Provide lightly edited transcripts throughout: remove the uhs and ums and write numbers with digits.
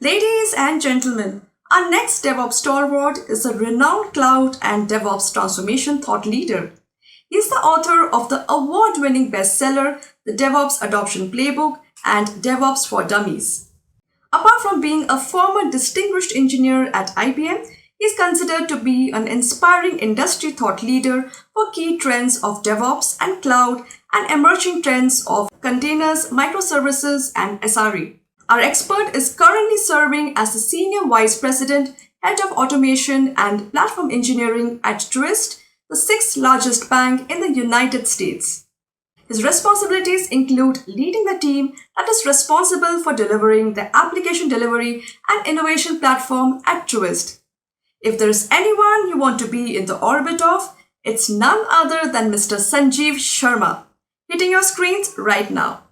Ladies and gentlemen, our next DevOps stalwart is a renowned cloud and DevOps transformation thought leader. He is the author of the award winning bestseller, The DevOps Adoption Playbook and DevOps for Dummies. Apart from being a former distinguished engineer at IBM, he is considered to be an inspiring industry thought leader for key trends of DevOps and cloud and emerging trends of containers, microservices, and SRE. Our expert is currently serving as the Senior Vice President, Head of Automation and Platform Engineering at Truist, the sixth largest bank in the United States. His responsibilities include leading the team that is responsible for delivering the application delivery and innovation platform at Truist. If there is anyone you want to be in the orbit of, it's none other than Mr. Sanjeev Sharma, hitting your screens right now.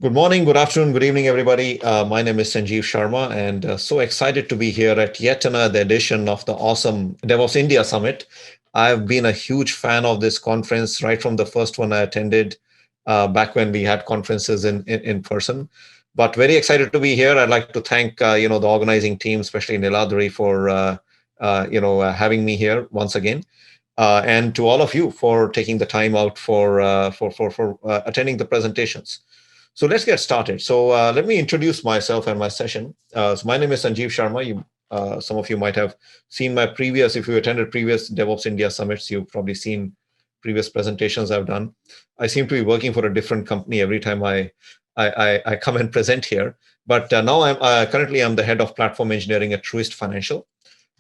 Good morning, good afternoon, good evening, everybody. My name is Sanjeev Sharma, and so excited to be here at yet another edition of the awesome DevOps India Summit. I've been a huge fan of this conference right from the first one I attended back when we had conferences in person. But very excited to be here. I'd like to thank the organizing team, especially Niladri, for having me here once again, and to all of you for taking the time out for attending the presentations. So let's get started. So let me introduce myself and my session. So my name is Sanjeev Sharma. Some of you might have seen my previous, if you attended previous DevOps India summits, you've probably seen previous presentations I've done. I seem to be working for a different company every time I come and present here. But now currently I'm the head of platform engineering at Truist Financial.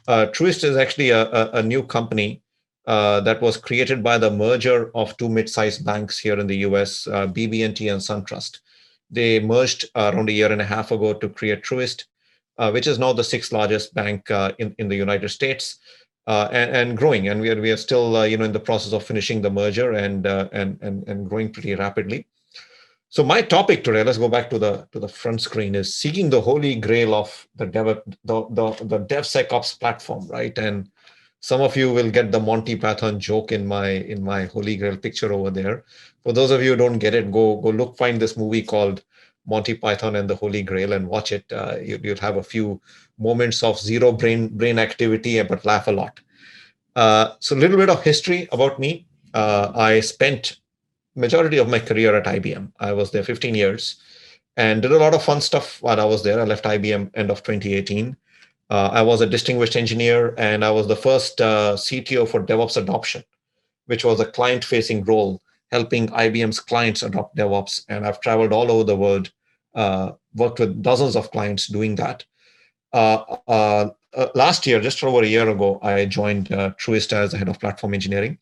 Truist is actually a new company that was created by the merger of two mid-sized banks here in the US, BB&T and SunTrust. They merged around a year and a half ago to create Truist, which is now the sixth largest bank in the United States, and growing. And we are still in the process of finishing the merger and growing pretty rapidly. So my topic today, let's go back to the front screen, is seeking the holy grail of the DevSecOps platform, right? And some of you will get the Monty Python joke in my Holy Grail picture over there. For those of you who don't get it, go find this movie called Monty Python and the Holy Grail and watch it. You'll have a few moments of zero brain activity, but laugh a lot. So a little bit of history about me. I spent majority of my career at IBM. I was there 15 years and did a lot of fun stuff while I was there. I left IBM end of 2018. I was a distinguished engineer, and I was the first CTO for DevOps adoption, which was a client-facing role, helping IBM's clients adopt DevOps. And I've traveled all over the world, worked with dozens of clients doing that. Last year, just over a year ago, I joined Truist as the head of platform engineering.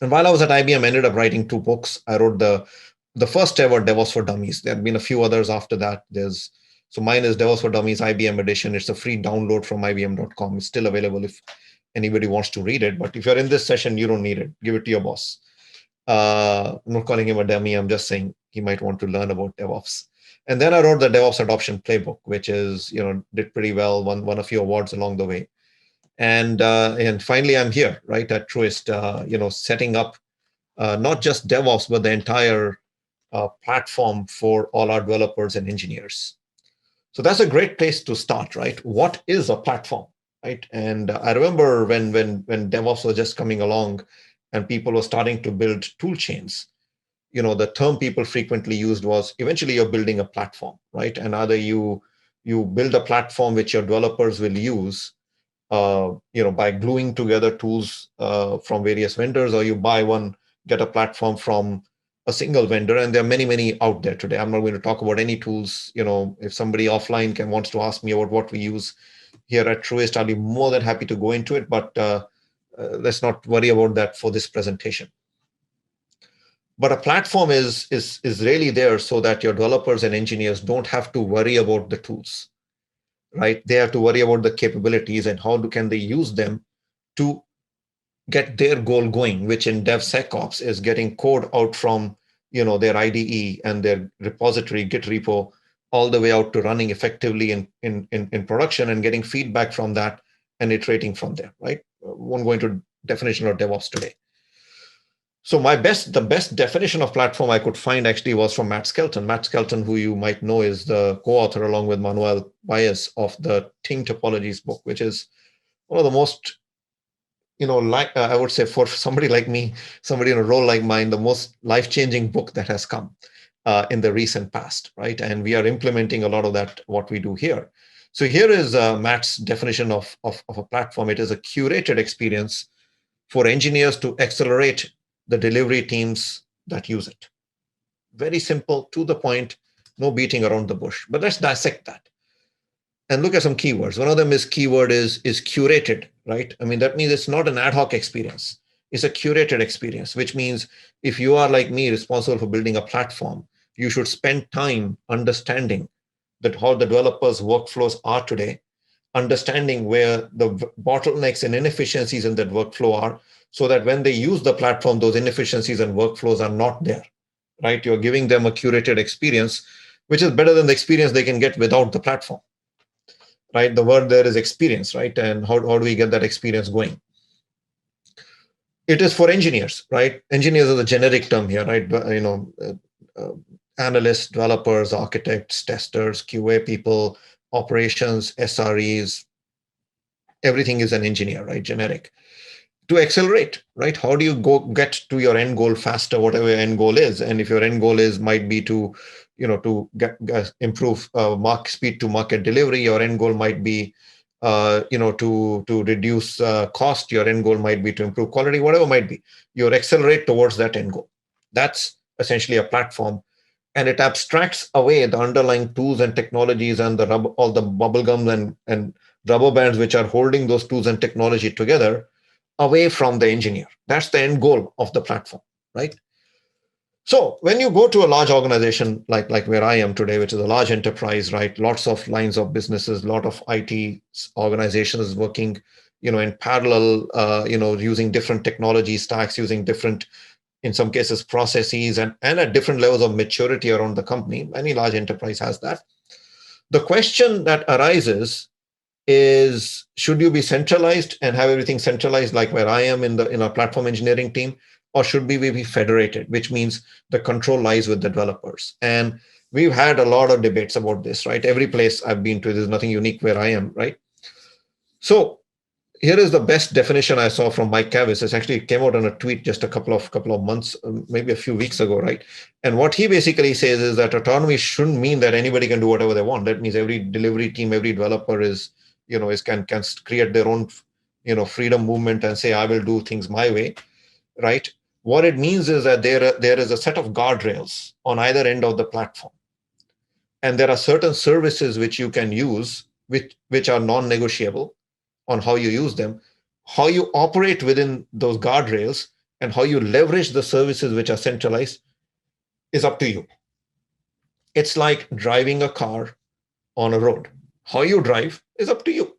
And while I was at IBM, I ended up writing two books. I wrote the first ever DevOps for Dummies. There have been a few others after that. So mine is DevOps for Dummies IBM edition. It's a free download from IBM.com. It's still available if anybody wants to read it. But if you're in this session, you don't need it. Give it to your boss. I'm not calling him a dummy. I'm just saying he might want to learn about DevOps. And then I wrote the DevOps Adoption Playbook, which is, did pretty well, won a few awards along the way. And finally, I'm here, right, at Truist, setting up not just DevOps, but the entire platform for all our developers and engineers. So that's a great place to start, right? What is a platform, right? And I remember when DevOps was just coming along and people were starting to build tool chains, the term people frequently used was eventually you're building a platform, right? And either you build a platform which your developers will use, by gluing together tools from various vendors, or you get a platform from a single vendor, and there are many out there today. I'm not going to talk about any tools. If somebody offline wants to ask me about what we use here at Truist, I'll be more than happy to go into it, but let's not worry about that for this presentation. But a platform is really there so that your developers and engineers don't have to worry about the tools, right? They have to worry about the capabilities and how can they use them to get their goal going, which in DevSecOps is getting code out from their IDE and their repository, Git repo, all the way out to running effectively in production and getting feedback from that and iterating from there, right? won't go into definition of DevOps today. So the best definition of platform I could find actually was from Matt Skelton. Matt Skelton, who you might know, is the co-author along with Manuel Baez of the Topologies book, which is one of the most, I would say for somebody like me, somebody in a role like mine, the most life-changing book that has come in the recent past, right? And we are implementing a lot of that, what we do here. So here is Matt's definition of a platform. It is a curated experience for engineers to accelerate the delivery teams that use it. Very simple, to the point, no beating around the bush. But let's dissect that and look at some keywords. One of them is curated, right? I mean, that means it's not an ad hoc experience. It's a curated experience, which means if you are like me, responsible for building a platform, you should spend time understanding that how the developers' workflows are today, understanding where the bottlenecks and inefficiencies in that workflow are, so that when they use the platform, those inefficiencies and workflows are not there, right? You're giving them a curated experience, which is better than the experience they can get without the platform, right? The word there is experience, right? And how do we get that experience going? It is for engineers, right? Engineers are the generic term here, right? Analysts, developers, architects, testers, QA people, operations, SREs, everything is an engineer, right? Generic. To accelerate, right? How do you get to your end goal faster, whatever your end goal is? And if your end goal might be to, improve speed to market delivery, your end goal might be, to reduce cost. Your end goal might be to improve quality, whatever it might be. You accelerate towards that end goal. That's essentially a platform, and it abstracts away the underlying tools and technologies and all the bubble gums and rubber bands which are holding those tools and technology together, away from the engineer. That's the end goal of the platform, right? So when you go to a large organization like where I am today, which is a large enterprise, right? Lots of lines of businesses, a lot of IT organizations working, in parallel, using different technology stacks, using different, in some cases, processes, and at different levels of maturity around the company. Any large enterprise has that. The question that arises is, should you be centralized and have everything centralized like where I am in our platform engineering team, or should we be federated, which means the control lies with the developers? And we've had a lot of debates about this, right? Every place I've been to, there's nothing unique where I am, right? So here is the best definition I saw from Mike Kavis. It actually came out on a tweet just a couple of months, maybe a few weeks ago, right? And what he basically says is that autonomy shouldn't mean that anybody can do whatever they want. That means every delivery team, every developer can create their own, freedom movement and say, I will do things my way, right? What it means is that there is a set of guardrails on either end of the platform, and there are certain services which you can use, which are non-negotiable on how you use them. How you operate within those guardrails and how you leverage the services which are centralized is up to you. It's like driving a car on a road. How you drive is up to you,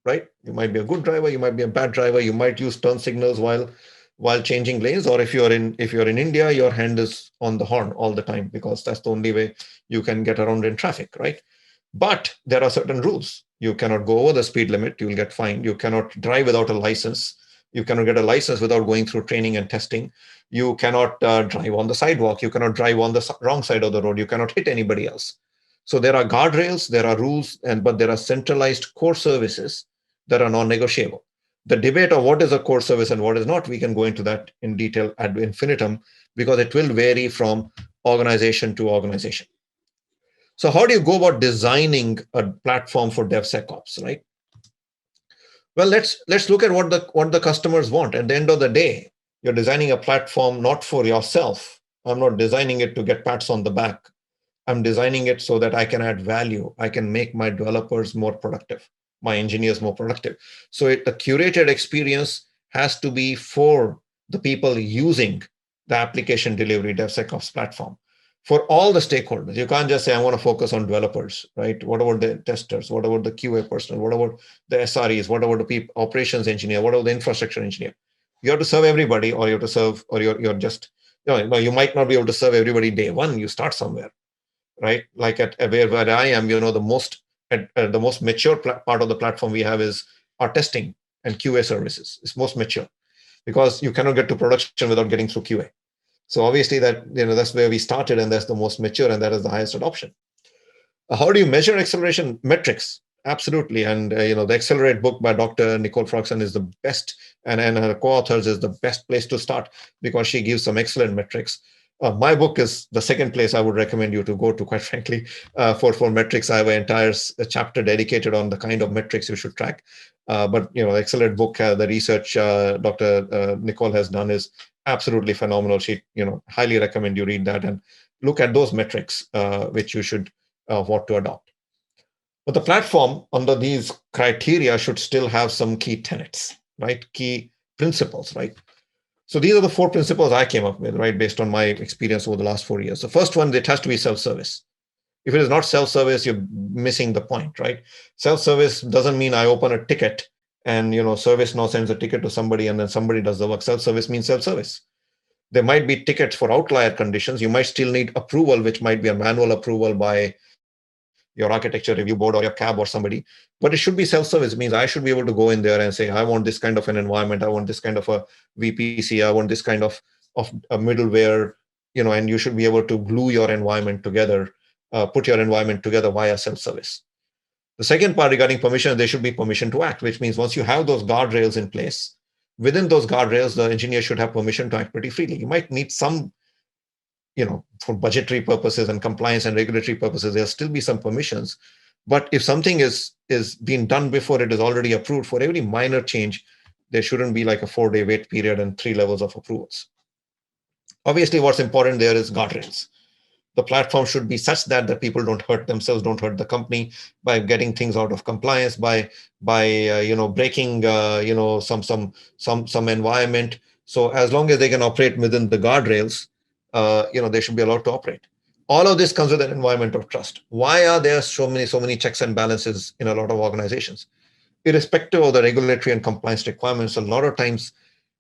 right? You might be a good driver, you might be a bad driver, you might use turn signals while changing lanes, or if you're in India, your hand is on the horn all the time because that's the only way you can get around in traffic, right? But there are certain rules. You cannot go over the speed limit, you will get fined. You cannot drive without a license. You cannot get a license without going through training and testing. You cannot drive on the sidewalk. You cannot drive on the wrong side of the road. You cannot hit anybody else. So there are guardrails, there are rules, but there are centralized core services that are non-negotiable. The debate of what is a core service and what is not, we can go into that in detail ad infinitum, because it will vary from organization to organization. So how do you go about designing a platform for DevSecOps, right? Well, let's look at what the customers want. At the end of the day, you're designing a platform not for yourself. I'm not designing it to get pats on the back. I'm designing it so that I can add value. I can make my developers more productive, my engineers more productive. So a curated experience has to be for the people using the application delivery DevSecOps platform, for all the stakeholders. You can't just say, I want to focus on developers, right? What about the testers? What about the QA personnel? What about the SREs? What about the operations engineer? What about the infrastructure engineer? You have to serve everybody, or you have to serve, or you're just, you might not be able to serve everybody day one. You start somewhere, right? Like at where I am, the most mature part of the platform we have is our testing and QA services. It's most mature because you cannot get to production without getting through QA. So obviously that's where we started, and that's the most mature, and that is the highest adoption. How do you measure acceleration? Metrics. Absolutely. And the Accelerate book by Dr. Nicole Froxson is the best, and her co-authors is the best place to start because she gives some excellent metrics. My book is the second place I would recommend you to go to, quite frankly, for metrics. I have an entire chapter dedicated on the kind of metrics you should track. But Accelerate book, the research Dr. Nicole has done is absolutely phenomenal. She highly recommend you read that and look at those metrics which you should want to adopt. But the platform under these criteria should still have some key tenets, right? Key principles, right? So these are the 4 principles I came up with, right? Based on my experience over the last 4 years. The first one, it has to be self-service. If it is not self-service, you're missing the point, right? Self-service doesn't mean I open a ticket and, ServiceNow sends a ticket to somebody and then somebody does the work. Self-service means self-service. There might be tickets for outlier conditions. You might still need approval, which might be a manual approval by your architecture review board or your CAB or somebody, but it should be self-service. It means I should be able to go in there and say, I want this kind of an environment. I want this kind of a VPC. I want this kind of a middleware, and you should be able to glue your environment together, put your environment together via self-service. The second part regarding permission, there should be permission to act, which means once you have those guardrails in place, within those guardrails, the engineer should have permission to act pretty freely. You might need some for budgetary purposes and compliance and regulatory purposes, there'll still be some permissions. But if something is being done before it is already approved, for every minor change, there shouldn't be like a 4-day wait period and 3 levels of approvals. Obviously, what's important there is guardrails. The platform should be such that the people don't hurt themselves, don't hurt the company by getting things out of compliance, by breaking some environment. So as long as they can operate within the guardrails, they should be allowed to operate. All of this comes with an environment of trust. Why are there so many checks and balances in a lot of organizations? Irrespective of the regulatory and compliance requirements, a lot of times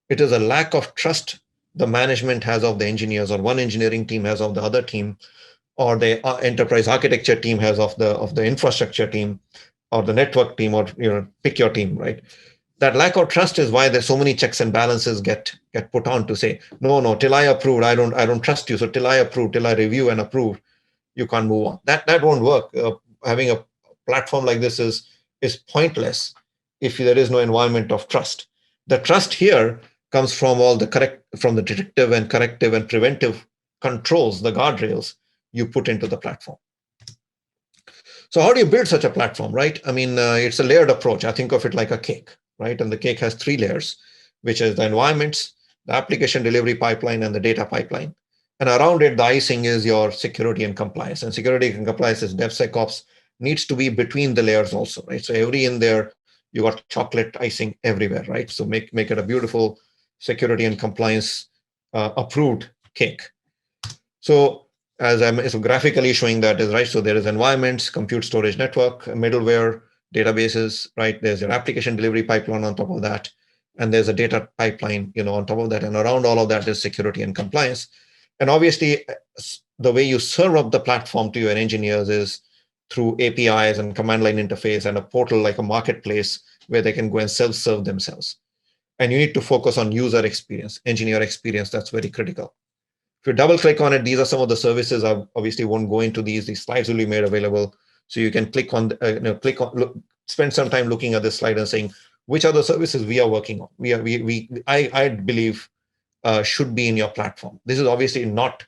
it is a lack of trust the management has of the engineers, or one engineering team has of the other team, or the enterprise architecture team has of the infrastructure team, or the network team, or pick your team, right? That lack of trust is why there's so many checks and balances get put on to say, no, till I approved, I don't trust you. So till I approve, till I review and approve, you can't move on. That won't work. Having a platform like this is pointless if there is no environment of trust. The trust here comes from from the detective and corrective and preventive controls, the guardrails you put into the platform. So how do you build such a platform, right? I mean, it's a layered approach. I think of it like a cake, right? And the cake has 3 layers, which is the environments, the application delivery pipeline, and the data pipeline. And around it, the icing is your security and compliance. And security and compliance is DevSecOps, needs to be between the layers also, right? So every in there, you got chocolate icing everywhere, right? So make it a beautiful security and compliance approved cake. So as I'm graphically showing that is right. So there is environments, compute storage network, middleware, databases, right? There's your application delivery pipeline on top of that. And there's a data pipeline, on top of that. And around all of that is security and compliance. And obviously, the way you serve up the platform to your engineers is through APIs and command line interface and a portal like a marketplace where they can go and self-serve themselves. And you need to focus on user experience, engineer experience. That's very critical. If you double click on it, these are some of the services. I obviously won't go into these. These slides will be made available. So you can click on, spend some time looking at this slide and saying, which are the services we are working on? I believe should be in your platform. This is obviously not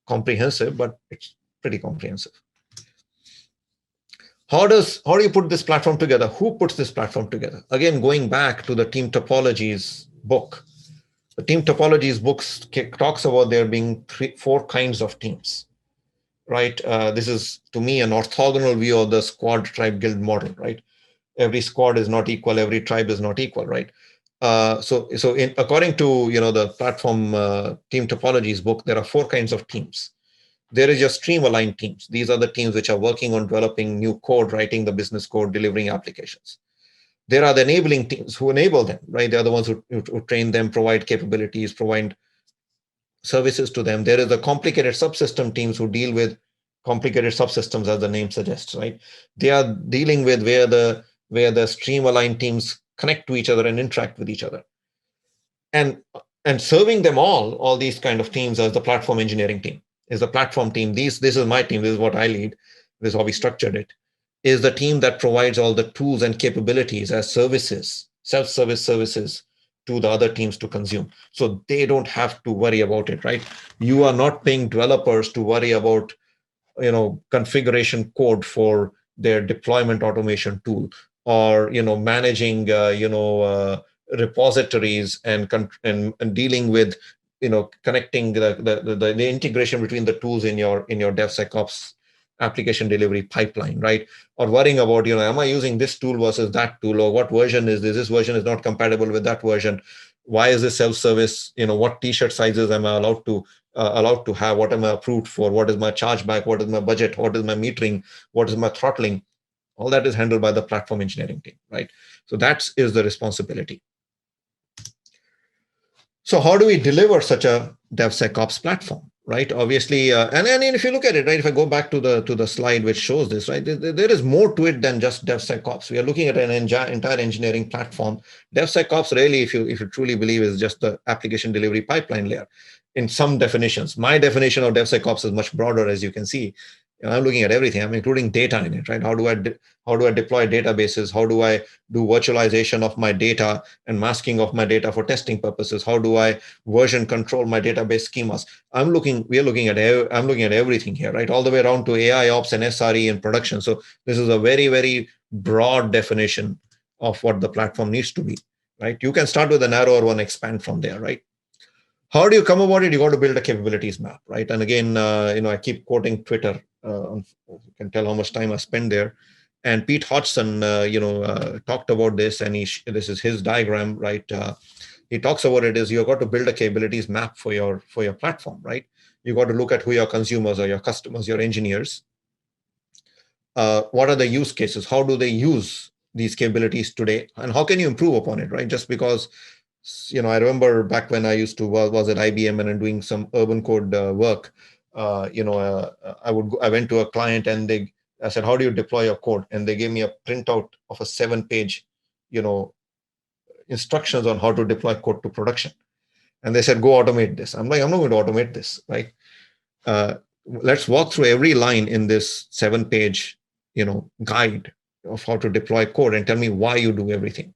comprehensive, but it's pretty comprehensive. How do you put this platform together? Who puts this platform together? Again, going back to the Team Topologies book. The Team Topologies book talks about there being 4 kinds of teams, right? This is, to me, an orthogonal view of the squad, tribe, guild model, right? Every squad is not equal. Every tribe is not equal, right? According to the platform Team Topologies book, there are 4 kinds of teams. There is your stream-aligned teams. These are the teams which are working on developing new code, writing the business code, delivering applications. There are the enabling teams who enable them, right? They're the ones who train them, provide capabilities, provide services to them. There is the complicated subsystem teams who deal with complicated subsystems, as the name suggests, right? They are dealing with where the stream-aligned teams connect to each other and interact with each other. And serving them all these kind of teams as the platform engineering team, is the platform team. This is my team. This is what I lead. This is how we structured it. Is the team that provides all the tools and capabilities as services, self-service services to the other teams to consume. So they don't have to worry about it, right? You are not paying developers to worry about, configuration code for their deployment automation tool, or managing repositories and dealing with connecting the integration between the tools in your DevSecOps application delivery pipeline, right? Or worrying about, am I using this tool versus that tool, or what version is this version is not compatible with that version. Why is this self-service? What t-shirt sizes am I allowed to have? What am I approved for? What is my chargeback? What is my budget? What is my metering? What is my throttling? All that is handled by the platform engineering team, right? So that is the responsibility. So how do we deliver such a DevSecOps platform, right? Obviously, and if you look at it, right, if I go back to the slide which shows this, right, there is more to it than just DevSecOps. We are looking at an entire engineering platform. DevSecOps really, if you truly believe, is just the application delivery pipeline layer. In some definitions, my definition of DevSecOps is much broader, as you can see. I'm looking at everything. I'm including data in it, right? How do I deploy databases? How do I do virtualization of my data and masking of my data for testing purposes? How do I version control my database schemas? I'm looking at everything here, right? All the way around to AI ops and SRE and production. So this is a very, very broad definition of what the platform needs to be, right? You can start with a narrower one, expand from there, right? How do you come about it? You got to build a capabilities map, right? And again, I keep quoting Twitter. You can tell how much time I spend there. And Pete Hodgson, talked about this, and this is his diagram, right? He talks about it as you've got to build a capabilities map for your platform, right? You got to look at who your consumers are, your customers, your engineers. What are the use cases? How do they use these capabilities today, and how can you improve upon it, right? Just because, I remember back when I used to was at IBM and doing some urban code work. I went to a client and I said, how do you deploy your code? And they gave me a printout of a 7-page, instructions on how to deploy code to production. And they said, go automate this. I'm like, I'm not going to automate this, right? Let's walk through every line in this 7-page, guide of how to deploy code and tell me why you do everything.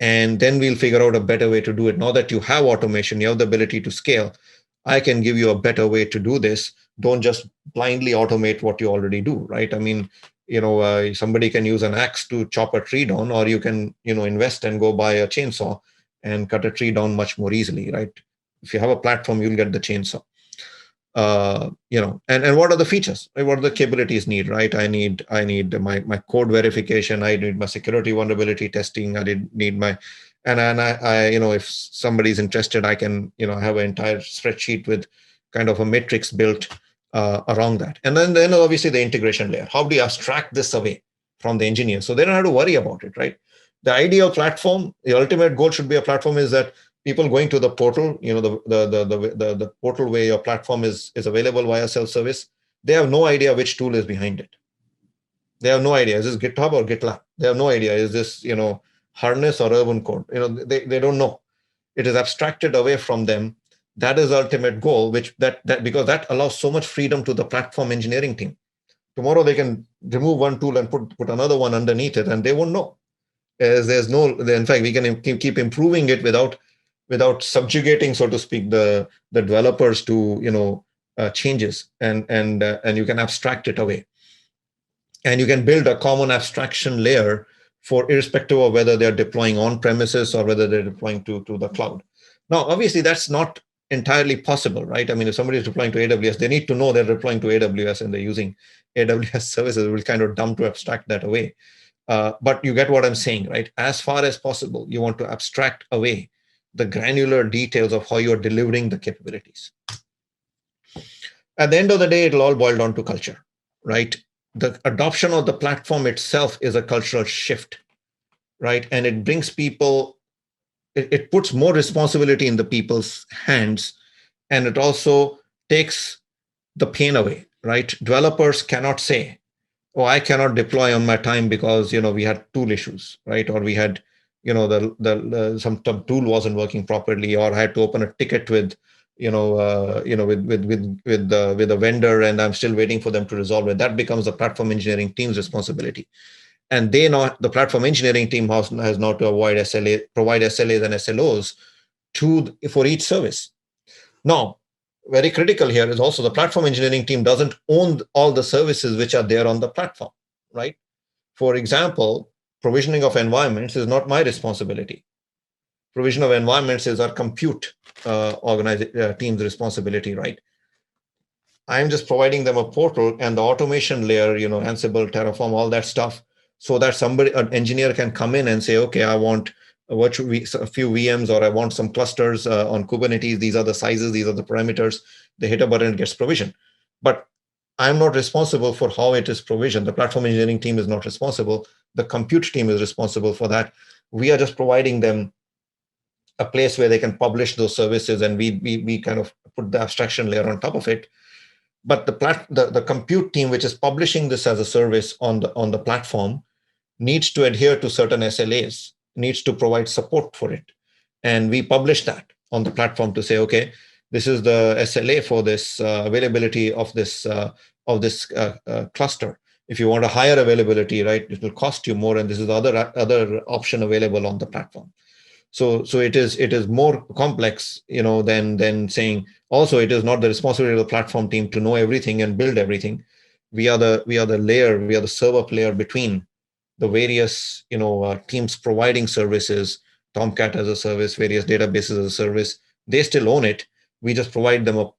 And then we'll figure out a better way to do it. Now that you have automation, you have the ability to scale. I can give you a better way to do this. Don't just blindly automate what you already do, right? I mean, somebody can use an axe to chop a tree down, or you can, invest and go buy a chainsaw and cut a tree down much more easily, right? If you have a platform, you'll get the chainsaw. And what are the features? What are the capabilities need, right? I need my code verification. I need my security vulnerability testing. I need my, and I if somebody's interested, I can, have an entire spreadsheet with kind of a matrix built around that. And then obviously the integration layer. How do you abstract this away from the engineer so they don't have to worry about it, right? The ideal platform, the ultimate goal should be a platform is that people going to the portal, the portal where your platform is available via self-service, they have no idea which tool is behind it. They have no idea. Is this GitHub or GitLab? They have no idea. Is this, Harness or Urban Code? They don't know. It is abstracted away from them. That is the ultimate goal, because that allows so much freedom to the platform engineering team. Tomorrow they can remove one tool and put another one underneath it, and they won't know. There's no, in fact, we can keep improving it without subjugating, so to speak, the developers to changes, and you can abstract it away, and you can build a common abstraction layer for irrespective of whether they're deploying on premises or whether they're deploying to the cloud. Now, obviously, that's not entirely possible, right? I mean, if somebody is deploying to AWS, they need to know they're deploying to AWS and they're using AWS services. It will kind of dumb to abstract that away. But you get what I'm saying, right? As far as possible, you want to abstract away the granular details of how you're delivering the capabilities. At the end of the day, it'll all boil down to culture, right? The adoption of the platform itself is a cultural shift, right? And it brings people, it puts more responsibility in the people's hands, and it also takes the pain away, right? Developers cannot say, oh, I cannot deploy on my time because, we had tool issues, right? Or we had some tool wasn't working properly, or I had to open a ticket with with a vendor, and I'm still waiting for them to resolve it. That becomes the platform engineering team's responsibility. And the platform engineering team has now to provide SLAs and SLOs for each service. Now, very critical here is also the platform engineering team doesn't own all the services which are there on the platform, right? For example, provisioning of environments is not my responsibility. Provision of environments is our compute team's responsibility, right? I'm just providing them a portal and the automation layer, Ansible, Terraform, all that stuff, so that an engineer can come in and say, okay, I want a few VMs, or I want some clusters on Kubernetes. These are the sizes, these are the parameters. They hit a button, it gets provisioned. But I'm not responsible for how it is provisioned. The platform engineering team is not responsible. The compute team is responsible for that. We are just providing them a place where they can publish those services, and we kind of put the abstraction layer on top of it. But the compute team, which is publishing this as a service on the platform, needs to adhere to certain SLAs, needs to provide support for it. And we publish that on the platform to say, okay, this is the SLA for this availability of this cluster. If you want a higher availability, right, it will cost you more, and this is the other option available on the platform. So it is more complex, than saying. Also, it is not the responsibility of the platform team to know everything and build everything. We are the layer, we are the server layer between the various teams providing services. Tomcat as a service, various databases as a service. They still own it. We just provide them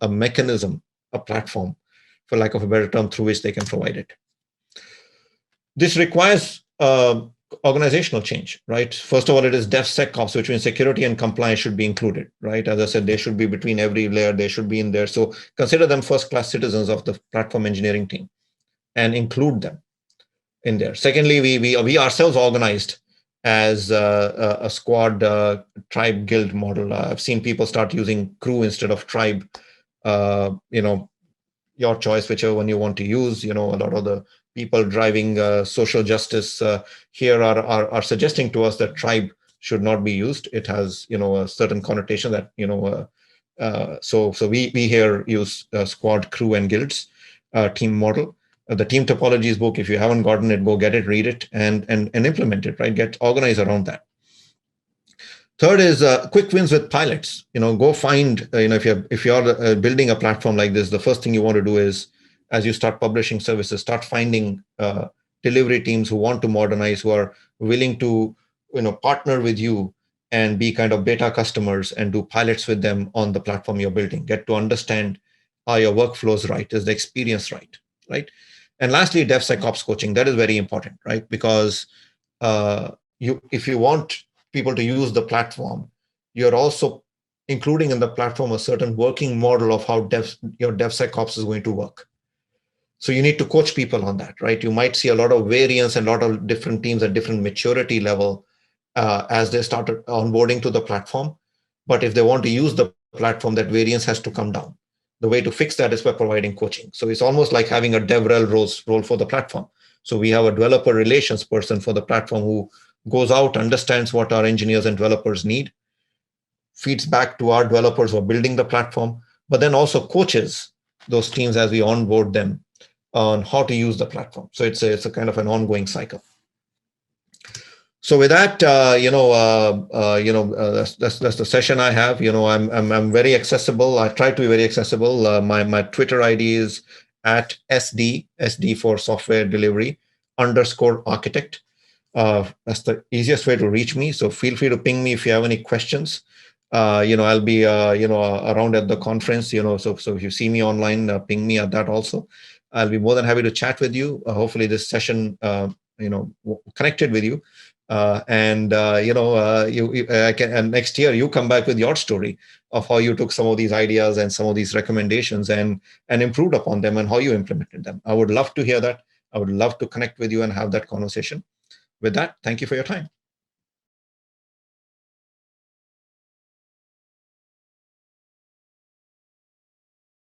a mechanism, a platform, for lack of a better term, through which they can provide it. This requires organizational change, right? First of all, it is DevSecOps, which means security and compliance should be included, right? As I said, they should be between every layer. They should be in there. So consider them first-class citizens of the platform engineering team and include them in there. Secondly, we ourselves organized as a squad, tribe, guild model. I've seen people start using crew instead of tribe. Your choice, whichever one you want to use. A lot of the people driving social justice here are suggesting to us that tribe should not be used. It has a certain connotation that so we here use squad, crew, and guilds team model. The team topologies book, if you haven't gotten it, go get it, read it, and implement it, right? Get organized around that. Third is quick wins with pilots. Go find, if you're building a platform like this, the first thing you want to do is, as you start publishing services, start finding delivery teams who want to modernize, who are willing to, partner with you and be kind of beta customers and do pilots with them on the platform you're building. Get to understand, are your workflows right? Is the experience right? Right? And lastly, DevSecOps coaching. That is very important, right? Because if you want people to use the platform, you're also including in the platform a certain working model of how your DevSecOps is going to work. So you need to coach people on that, right? You might see a lot of variance and a lot of different teams at different maturity level as they started onboarding to the platform. But if they want to use the platform, that variance has to come down. The way to fix that is by providing coaching. So it's almost like having a DevRel role for the platform. So we have a developer relations person for the platform who goes out, understands what our engineers and developers need, feeds back to our developers who are building the platform, but then also coaches those teams as we onboard them on how to use the platform. So it's a kind of an ongoing cycle. So with that, that's the session I have. I'm very accessible. I try to be very accessible. My Twitter ID is at SD for software delivery _architect. That's the easiest way to reach me. So feel free to ping me if you have any questions. I'll be around at the conference. So if you see me online, ping me at that also. I'll be more than happy to chat with you. Hopefully this session connected with you. And next year you come back with your story of how you took some of these ideas and some of these recommendations and improved upon them and how you implemented them. I would love to hear that. I would love to connect with you and have that conversation. With that, thank you for your time.